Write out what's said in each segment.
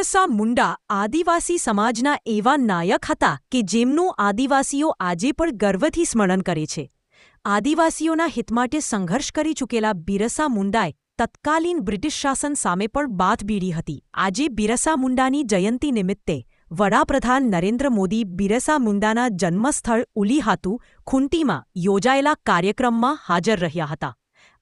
બિરસા મુંડા આદિવાસી સમાજના એવા નાયક હતા કે જેમનું આદિવાસીઓ આજે પણ ગર્વથી સ્મરણ કરે છે. આદિવાસીઓના હિત માટે સંઘર્ષ કરી ચૂકેલા બિરસા મુંડાએ તત્કાલીન બ્રિટિશ શાસન સામે પણ બાથ ભીડી હતી. આજે બિરસા મુંડાની જયંતિ નિમિત્તે વડાપ્રધાન નરેન્દ્ર મોદી બિરસા મુંડાના જન્મસ્થળ ઉલીહાતુ ખૂંટીમાં યોજાયેલા કાર્યક્રમમાં હાજર રહ્યા હતા.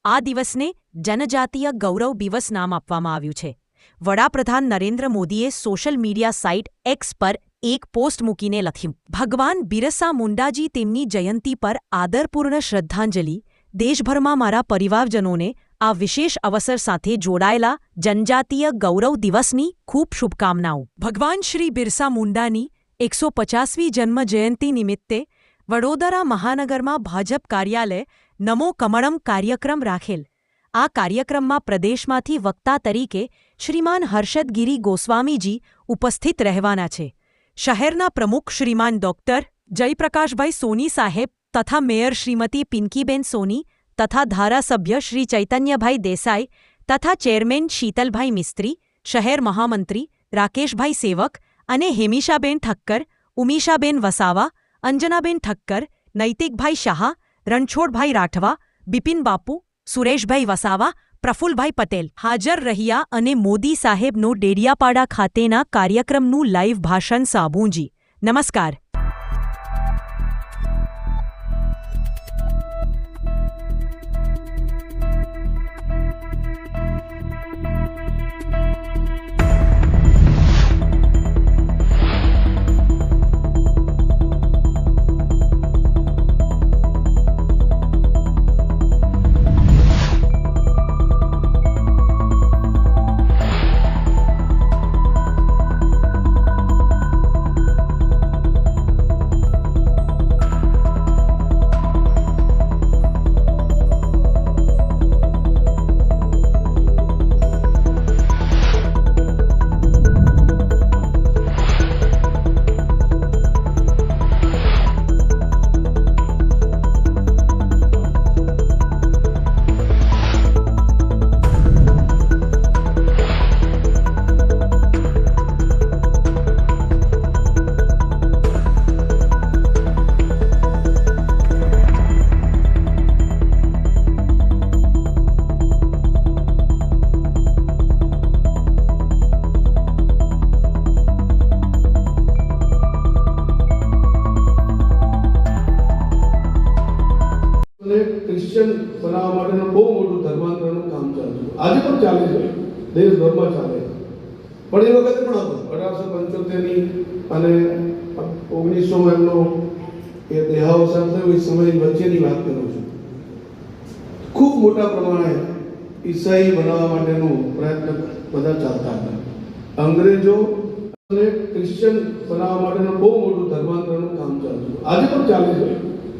આ દિવસને જનજાતીય ગૌરવ દિવસ નામ આપવામાં આવ્યું છે. વડાપ્રધાન નરેન્દ્ર મોદીએ સોશિયલ મીડિયા સાઇટ એક્સ પર એક પોસ્ટ મૂકીને લખ્યું, ભગવાન બિરસા મુંડાજી તેમની જયંતિ પર આદરપૂર્ણ શ્રદ્ધાંજલિ. દેશભરમાં મારા પરિવારજનોને આ વિશેષ અવસર સાથે જોડાયેલા જનજાતીય ગૌરવ દિવસની ખૂબ શુભકામનાઓ. ભગવાન શ્રી બિરસા મુંડાની 150મી જન્મ જયંતિ નિમિત્તે વડોદરા મહાનગરમાં ભાજપ કાર્યાલય નમો કમળમ કાર્યક્રમ રાખેલ. આ કાર્યક્રમમાં પ્રદેશમાંથી વક્તા તરીકે શ્રીમાન હર્ષદગીરી ગોસ્વામીજી ઉપસ્થિત રહેવાના છે. શહેરના પ્રમુખ શ્રીમાન ડોક્ટર જયપ્રકાશભાઈ સોની સાહેબ તથા મેયર શ્રીમતી પિંકીબેન સોની તથા ધારાસભ્ય શ્રી ચૈતન્યભાઈ દેસાઈ તથા ચેરમેન શીતલભાઈ મિસ્ત્રી, શહેર મહામંત્રી રાકેશભાઈ સેવક અને હેમિશાબેન ઠક્કર, ઉમીશાબેન વસાવા, અંજનાબેન ઠક્કર, નૈતિકભાઈ શાહ, રણછોડભાઈ રાઠવા, બિપિન બાપુ, સુરેશભાઈ વસાવા, પ્રફુલભાઈ પટેલ હાજર રહ્યા અને મોદી સાહેબનો ડેડિયાપાડા ખાતેના કાર્યક્રમનું લાઇવ ભાષણ સાંભળ્યું. નમસ્કાર. ક્રિશ્ચિયન બનાવવા માટેનું બહુ મોટું ધર્માંતરણનું કામ ચાલતું આજે પણ ચાલે છે, દેશભરમાં ચાલે. પણ એ વખતે પણ હતું 1875ની અને 1900માં એમનો એ દેહાવસાન થયો એ સમયની વચ્ચેની વાત કરું છું. ખૂબ મોટા પ્રમાણે ઈસાઈ બનાવવા માટેનો પ્રયત્ન બધા ચાલતા હતા. અંગ્રેજો અને ક્રિશ્ચિયન બનાવવા માટેનું બહુ મોટું ધર્માંતરણનું કામ ચાલતું આજે પણ ચાલે છે,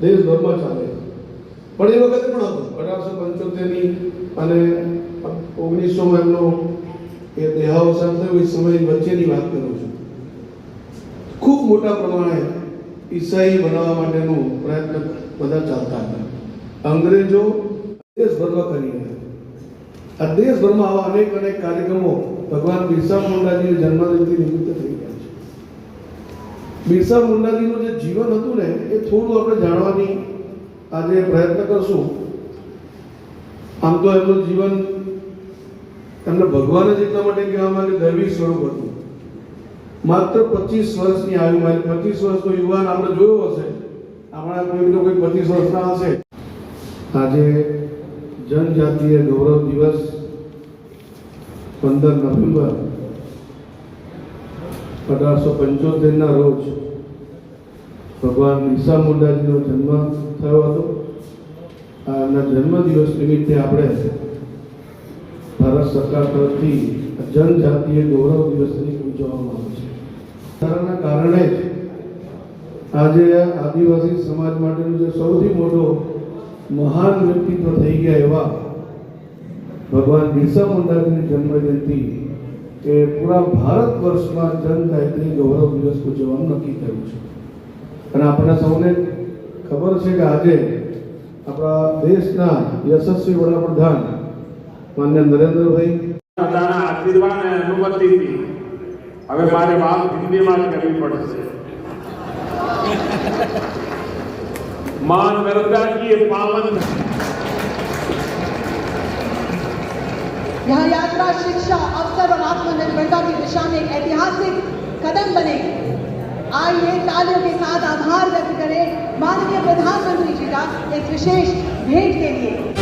દેશભરમાં ચાલે. પણ એ વખતે પણ હતું 1875ની અને 1900માં એમનો એ દેહાવસાન થયો એ સમયની વચ્ચેની વાત કરું છું. ખૂબ મોટા પ્રમાણે ઈસાઈ બનાવવા માટેનો પ્રયત્ન બધા ચાલતા હતા. અંગ્રેજો દેશભરમાં કરી રહ્યા. આ દેશભરમાં આવા અનેક કાર્યક્રમો ભગવાન બિરસા મુંડાજીની જન્મજયંતિ નિમિત્તે થઈ રહ્યા છે. બિરસા મુંડાજીનું જે જીવન હતું ને એ થોડું આપણે જાણવાની આજે પ્રયત્ન કરશું. આમ તો એમનું જીવન એમને ભગવાન જ એટલા માટે કહેવામાં કે દૈવી સ્વરૂપ હતું. માત્ર 25 વર્ષની આયુમાં 25 વર્ષનો યુવાન આપણે જોયો હશે, આપણા કોઈનો કોઈ 25 વર્ષના હશે. આજે જનજાતીય ગૌરવ દિવસ 15 નવેમ્બર 1875ના રોજ ભગવાન બિરસા મુંડાજીનો જન્મ થયો હતો. આના જન્મદિવસ નિમિત્તે આપણે ભારત સરકાર તરફથી જનજાતીય ગૌરવ દિવસની ઉજવવામાં આવે છે. તેના કારણે જ આજે આદિવાસી સમાજ માટેનો જે સૌથી મોટો મહાન વ્યક્તિત્વ થઈ ગયા એવા ભગવાન બિરસા મુંડાજીની જન્મજયંતિ એ પૂરા ભારત વર્ષમાં જનજાતીય ગૌરવ દિવસ ઉજવવાનું નક્કી કર્યું છે. અને આપણને સૌને ખબર છે કે આજે આપણા દેશના યશસ્વી વડાપ્રધાન માન્ય નરેન્દ્રભાઈ આશીર્વાદ અને અનુમતિથી હવે મારે વાત હિન્દીમાં જ કરવી પડશે. मां नर्मदा की ये पावन यह यात्रा शिक्षा, अवसर और आत्मनिर्भरता की दिशा में एक ऐतिहासिक कदम बनेगी. आइए तालियों के साथ आभार व्यक्त करें माननीय प्रधानमंत्री जी का इस विशेष भेंट के लिए.